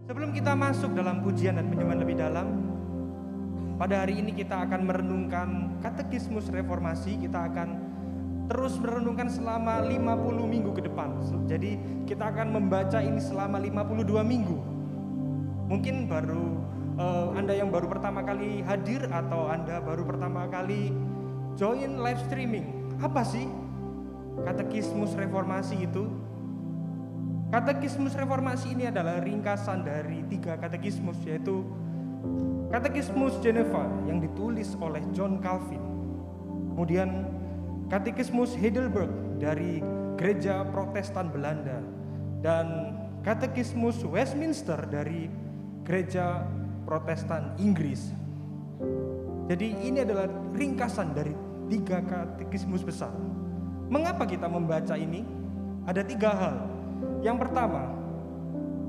Sebelum kita masuk dalam pujian dan penyembahan lebih dalam, pada hari ini kita akan merenungkan Katekismus Reformasi. Kita akan terus merenungkan selama 50 minggu ke depan. Jadi kita akan membaca ini selama 52 minggu. Mungkin baru Anda yang baru pertama kali hadir atau Anda baru pertama kali join live streaming. Apa sih Katekismus Reformasi itu? Katekismus Reformasi ini adalah ringkasan dari 3 katekismus, yaitu Katekismus Geneva yang ditulis oleh John Calvin, kemudian Katekismus Heidelberg dari Gereja Protestan Belanda, dan Katekismus Westminster dari Gereja Protestan Inggris. Jadi ini adalah ringkasan dari 3 katekismus besar. Mengapa kita membaca ini? Ada 3 hal. Yang pertama,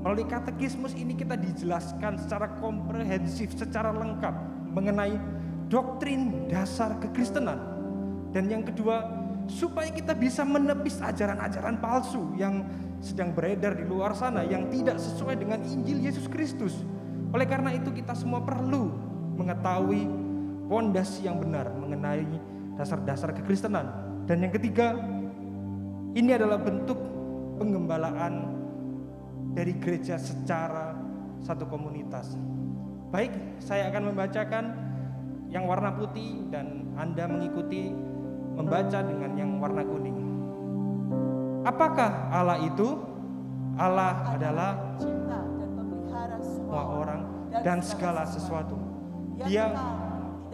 melalui katekismus ini kita dijelaskan secara komprehensif, secara lengkap mengenai doktrin dasar kekristenan. Dan yang kedua, supaya kita bisa menepis ajaran-ajaran palsu yang sedang beredar di luar sana, yang tidak sesuai dengan Injil Yesus Kristus. Oleh karena itu kita semua perlu mengetahui pondasi yang benar mengenai dasar-dasar kekristenan. Dan yang ketiga, ini adalah bentuk penggembalaan dari gereja secara satu komunitas. Baik, saya akan membacakan yang warna putih dan Anda mengikuti membaca dengan yang warna kuning. Apakah Allah itu? Allah adalah cinta dan memelihara semua orang dan segala sesuatu. Dia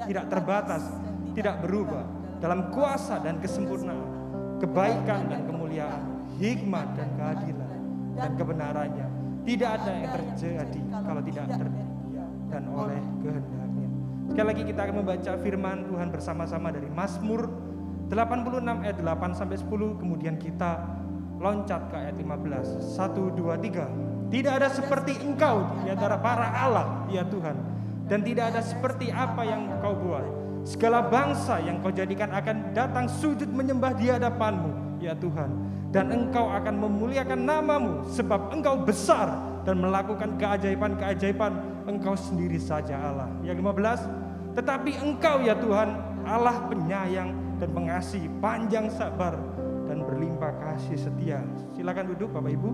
tidak terbatas, tidak berubah, dalam kuasa dan kesempurnaan, kebaikan dan kemuliaan, hikmat dan keadilan dan kebenarannya. Tidak ada yang terjadi kalau tidak terdiam dan oleh kehendaknya. Sekali lagi kita akan membaca firman Tuhan bersama-sama dari Mazmur 86 ayat 8 sampai 10, kemudian kita loncat ke ayat 15. 1, 2, 3. Tidak ada seperti Engkau di antara para Allah, ya Tuhan, dan tidak ada seperti apa yang Kau buat. Segala bangsa yang Kau jadikan akan datang sujud menyembah di hadapan-Mu, ya Tuhan. Dan Engkau akan memuliakan nama-Mu, sebab Engkau besar dan melakukan keajaiban-keajaiban. Engkau sendiri saja Allah. Yang 15, tetapi Engkau ya Tuhan, Allah penyayang dan pengasih, panjang sabar dan berlimpah kasih setia. Silakan duduk Bapak Ibu.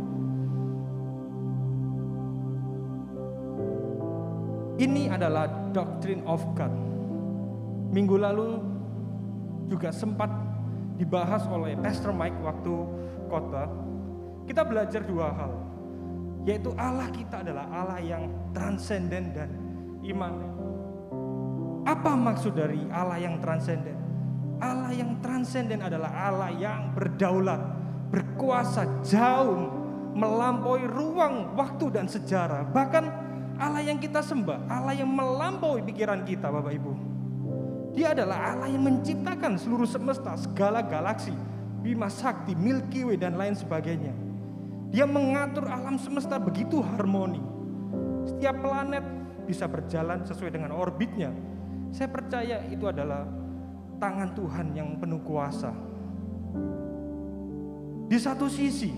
Ini adalah Doctrine of God. Minggu lalu juga sempat dibahas oleh Pastor Mike waktu khotbah. Kita belajar 2 hal, yaitu Allah kita adalah Allah yang transenden dan imanen. Apa maksud dari Allah yang transenden? Allah yang transenden adalah Allah yang berdaulat, berkuasa jauh melampaui ruang, waktu dan sejarah. Bahkan Allah yang kita sembah, Allah yang melampaui pikiran kita, Bapak Ibu. Dia adalah Allah yang menciptakan seluruh semesta, segala galaksi, Bima Sakti, Milky Way dan lain sebagainya. Dia mengatur alam semesta begitu harmoni. Setiap planet bisa berjalan sesuai dengan orbitnya. Saya percaya itu adalah tangan Tuhan yang penuh kuasa. Di satu sisi,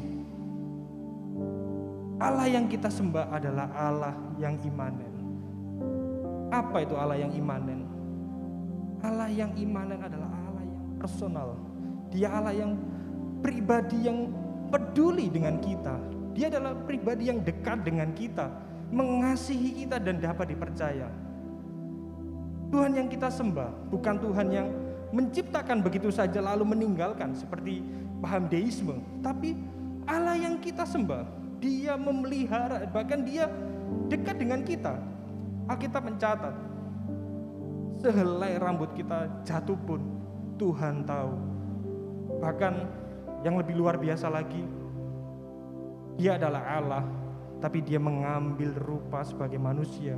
Allah yang kita sembah adalah Allah yang imanen. Apa itu Allah yang imanen? Allah yang imanen adalah Allah yang personal. Dia Allah yang pribadi, yang peduli dengan kita. Dia adalah pribadi yang dekat dengan kita, mengasihi kita dan dapat dipercaya. Tuhan yang kita sembah bukan Tuhan yang menciptakan begitu saja lalu meninggalkan seperti paham deisme, tapi Allah yang kita sembah, Dia memelihara, bahkan Dia dekat dengan kita. Alkitab mencatat, sehelai rambut kita jatuh pun Tuhan tahu. Bahkan yang lebih luar biasa lagi, Dia adalah Allah, tapi Dia mengambil rupa sebagai manusia.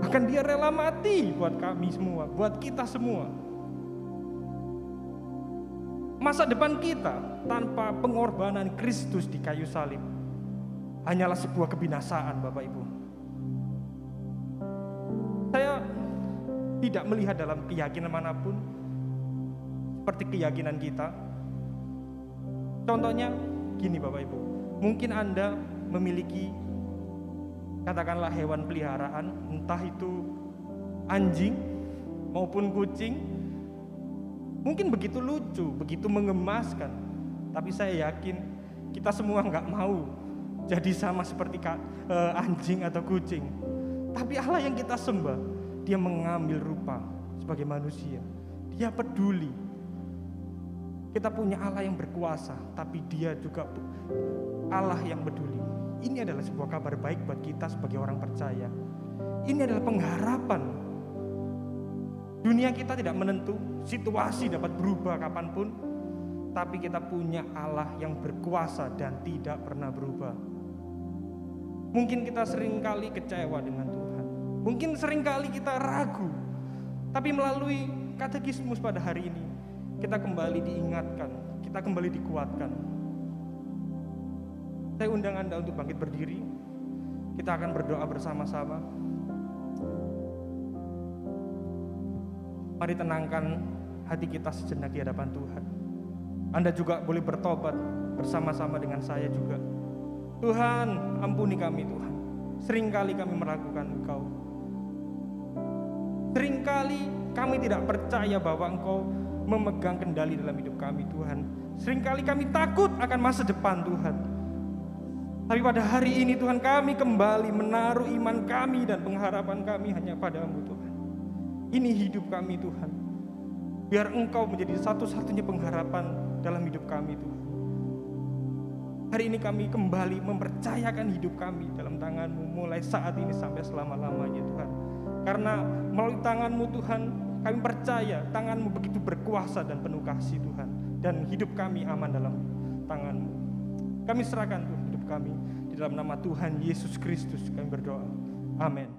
Bahkan Dia rela mati buat kami semua, buat kita semua. Masa depan kita tanpa pengorbanan Kristus di kayu salib hanyalah sebuah kebinasaan, Bapak Ibu. Saya tidak melihat dalam keyakinan manapun seperti keyakinan kita. Contohnya gini Bapak Ibu, mungkin Anda memiliki katakanlah hewan peliharaan, entah itu anjing maupun kucing, mungkin begitu lucu, begitu mengemaskan, tapi saya yakin kita semua nggak mau jadi sama seperti anjing atau kucing. Tapi Allah yang kita sembah, dia mengambil rupa sebagai manusia, dia peduli. Kita punya Allah yang berkuasa, tapi dia juga Allah yang peduli. Ini adalah sebuah kabar baik buat kita sebagai orang percaya. Ini adalah pengharapan. Dunia kita tidak menentu, situasi dapat berubah kapanpun, tapi kita punya Allah yang berkuasa dan tidak pernah berubah. Mungkin kita seringkali kecewa dengan Tuhan, mungkin seringkali kita ragu, tapi melalui katekismus pada hari ini, kita kembali diingatkan, kita kembali dikuatkan. Saya undang Anda untuk bangkit berdiri. Kita akan berdoa bersama-sama. Mari tenangkan hati kita sejenak di hadapan Tuhan. Anda juga boleh bertobat bersama-sama dengan saya juga. Tuhan, ampuni kami Tuhan. Seringkali kami meragukan Engkau. Seringkali kami tidak percaya bahwa Engkau memegang kendali dalam hidup kami Tuhan. Seringkali kami takut akan masa depan Tuhan. Tapi pada hari ini Tuhan, kami kembali menaruh iman kami dan pengharapan kami hanya padamu Tuhan. Ini hidup kami Tuhan. Biar Engkau menjadi satu-satunya pengharapan dalam hidup kami Tuhan. Hari ini kami kembali mempercayakan hidup kami dalam tangan-Mu mulai saat ini sampai selama-lamanya Tuhan. Karena melalui tangan-Mu Tuhan, kami percaya tangan-Mu begitu berkuasa dan penuh kasih Tuhan. Dan hidup kami aman dalam tangan-Mu. Kami serahkan Tuhan hidup kami. Di dalam nama Tuhan Yesus Kristus kami berdoa. Amin.